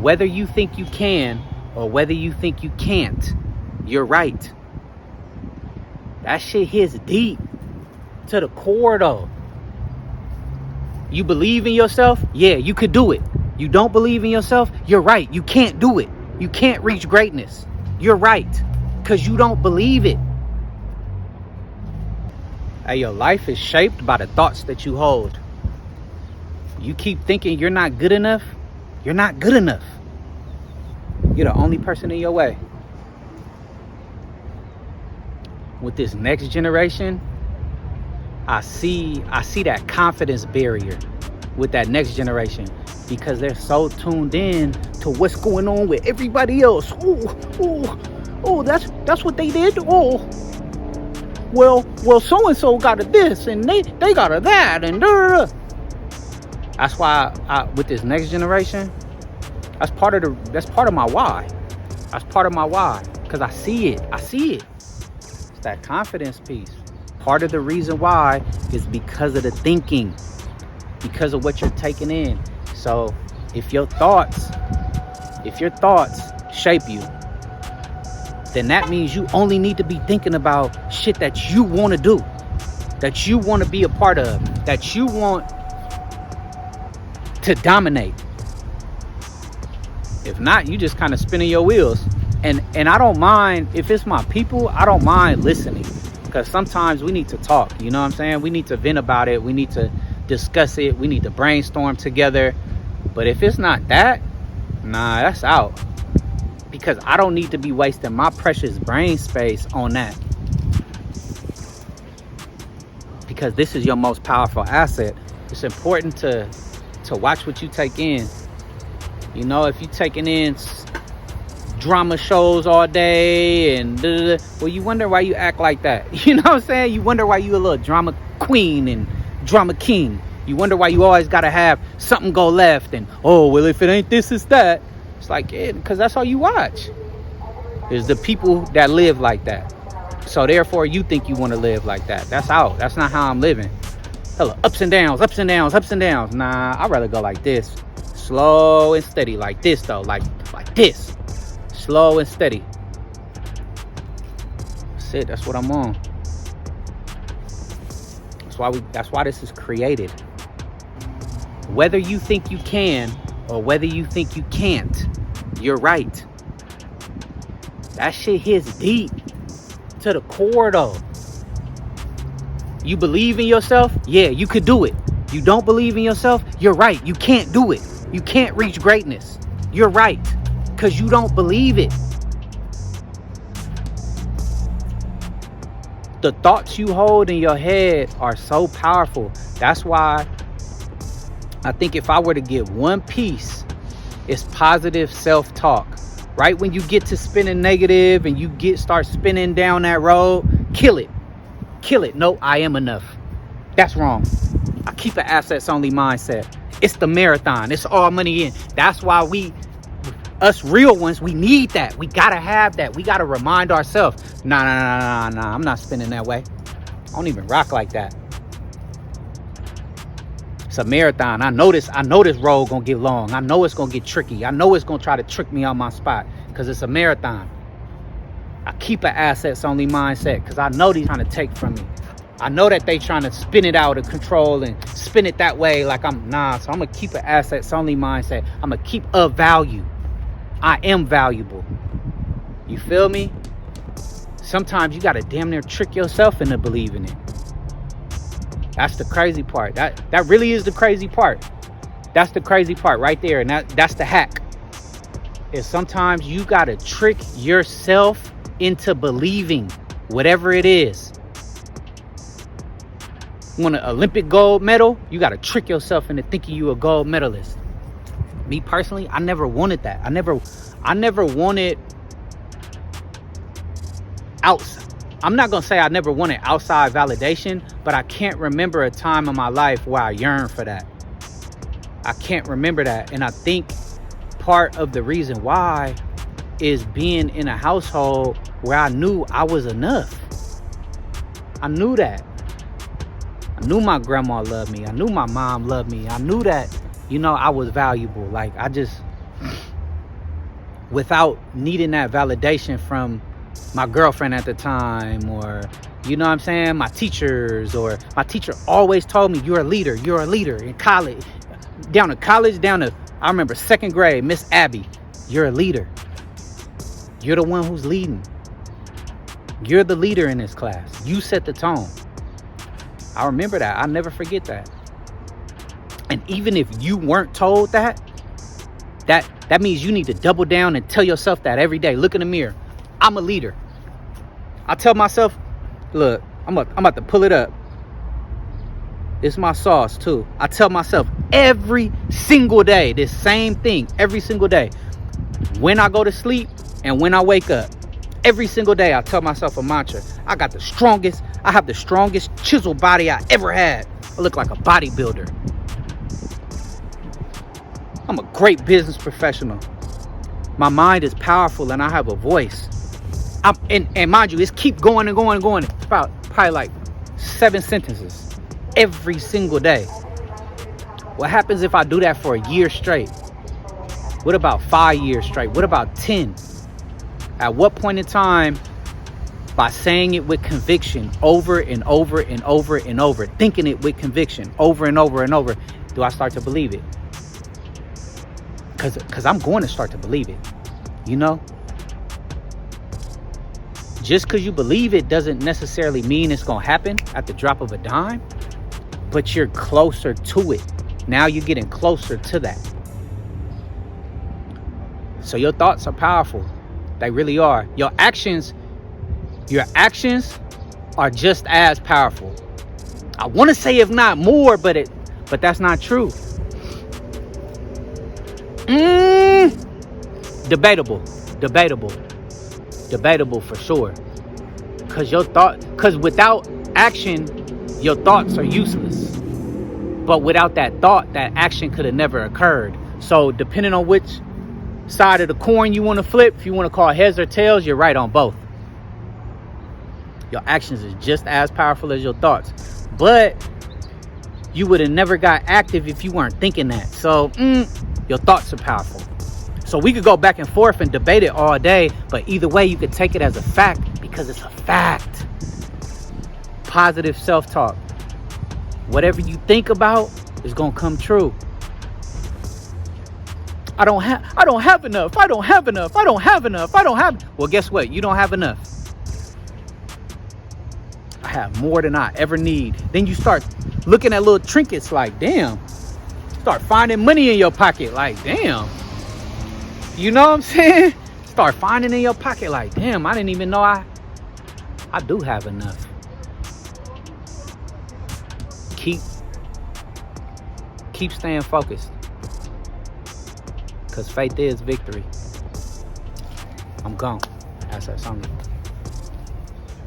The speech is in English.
Whether you think you can or whether you think you can't, you're right. That shit hits deep to the core though. You believe in yourself? Yeah, you could do it. You don't believe in yourself? You're right. You can't do it. You can't reach greatness. You're right. Because you don't believe it. Hey, your life is shaped by the thoughts that you hold. You keep thinking you're not good enough, you're not good enough. You're the only person in your way. With this next generation, I see that confidence barrier with that next generation because they're so tuned in to what's going on with everybody else. Oh, that's what they did. Oh, well, so and so got a this and they got a that and da. That's why with this next generation, that's part of my why. That's part of my why because I see it. It's that confidence piece. Part of the reason why is because of the thinking, because of what you're taking in. So if your thoughts shape you, then that means you only need to be thinking about shit that you want to do, that you want to be a part of, that you want to dominate. If not, you just kind of spinning your wheels. And I don't mind, if it's my people, I don't mind listening. Because sometimes we need to talk, you know what I'm saying? We need to vent about it. We need to discuss it. We need to brainstorm together. But if it's not that, nah, that's out. Because I don't need to be wasting my precious brain space on that. Because this is your most powerful asset. It's important to watch what you take in. You know, if you're taking in drama shows all day and well, you wonder why you act like that. You know what I'm saying? You wonder why you a little drama queen and drama king. You wonder why you always gotta have something go left and well, if it ain't this, it's that. It's like, yeah, because that's all you watch. Is the people that live like that. So therefore you think you want to live like that. That's out. That's not how I'm living. Hella ups and downs, ups and downs, ups and downs. Nah, I'd rather go like this. Slow and steady, like this though, like this. Slow and steady. That's it. That's what I'm on. That's why this is created. Whether you think you can or whether you think you can't, you're right. That shit hits deep to the core though. You believe in yourself? Yeah, you could do it. You don't believe in yourself? You're right. You can't do it. You can't reach greatness. You're right. Because you don't believe it. The thoughts you hold in your head are so powerful. That's why I think if I were to get one piece, it's positive self-talk. Right when you get to spinning negative and you start spinning down that road, kill it. No, I am enough. That's wrong. I keep an assets only mindset. It's the marathon. It's all money in. That's why us real ones, we need that. We gotta have that. We gotta remind ourselves, nah, I'm not spinning that way. I don't even rock like that. It's a marathon. I know this road gonna get long. I know it's gonna get tricky. I know it's gonna try to trick me on my spot because it's a marathon. I keep an assets only mindset because I know they're trying to take from me. I know that they trying to spin it out of control and spin it that way like so I'm gonna keep an assets only mindset. I'm gonna keep a value. I am valuable. You feel me? Sometimes you gotta damn near trick yourself into believing it. That's the crazy part. That really is the crazy part. That's the crazy part right there. And that's the hack. Is sometimes you gotta trick yourself into believing whatever it is. You want an Olympic gold medal? You gotta trick yourself into thinking you a gold medalist. Me personally, I never wanted that. I never wanted outside. I'm not gonna say I never wanted outside validation, but I can't remember a time in my life where I yearned for that. I can't remember that. And I think part of the reason why is being in a household where I knew I was enough. I knew that. I knew my grandma loved me. I knew my mom loved me. I knew that, I was valuable. Like, without needing that validation from my girlfriend at the time, or you know what I'm saying, my teachers. Or my teacher always told me, you're a leader in college, down to I remember 2nd grade, Miss Abby, you're a leader. You're the one who's leading. You're the leader in this class. You set the tone. I remember that. I'll never forget that. And even if you weren't told that means you need to double down and tell yourself that every day. Look in the mirror. I'm a leader. I tell myself, look, I'm about to pull it up. It's my sauce too. I tell myself every single day this same thing, every single day. When I go to sleep and when I wake up, every single day I tell myself a mantra. I have the strongest chisel body I ever had. I look like a bodybuilder. I'm a great business professional. My mind is powerful and I have a voice. And mind you, it's keep going and going and going. It's about probably like 7 sentences every single day. What happens if I do that for a year straight? What about 5 years straight? What about 10? At what point in time, by saying it with conviction over and over and over and over, thinking it with conviction over and over and over, do I start to believe it? Because I'm going to start to believe it, you know? Just because you believe it doesn't necessarily mean it's going to happen at the drop of a dime, but you're closer to it. Now you're getting closer to that. So your thoughts are powerful. They really are. Your actions are just as powerful. I want to say if not more, but that's not true. Debatable for sure. Because without action, your thoughts are useless. But without that thought, that action could have never occurred. So depending on which side of the coin you want to flip, if you want to call heads or tails, you're right on both. Your actions is just as powerful as your thoughts. But you would have never got active if you weren't thinking that. So your thoughts are powerful. So we could go back and forth and debate it all day, but either way, you could take it as a fact because it's a fact. Positive self-talk. Whatever you think about is going to come true. I don't have enough. Well, guess what? You don't have enough. I have more than I ever need. Then you start looking at little trinkets like, damn. Start finding money in your pocket like, damn. You know what I'm saying? Start finding in your pocket like, damn, I didn't even know I do have enough. Keep staying focused. Because faith is victory. I'm gone. That's that song.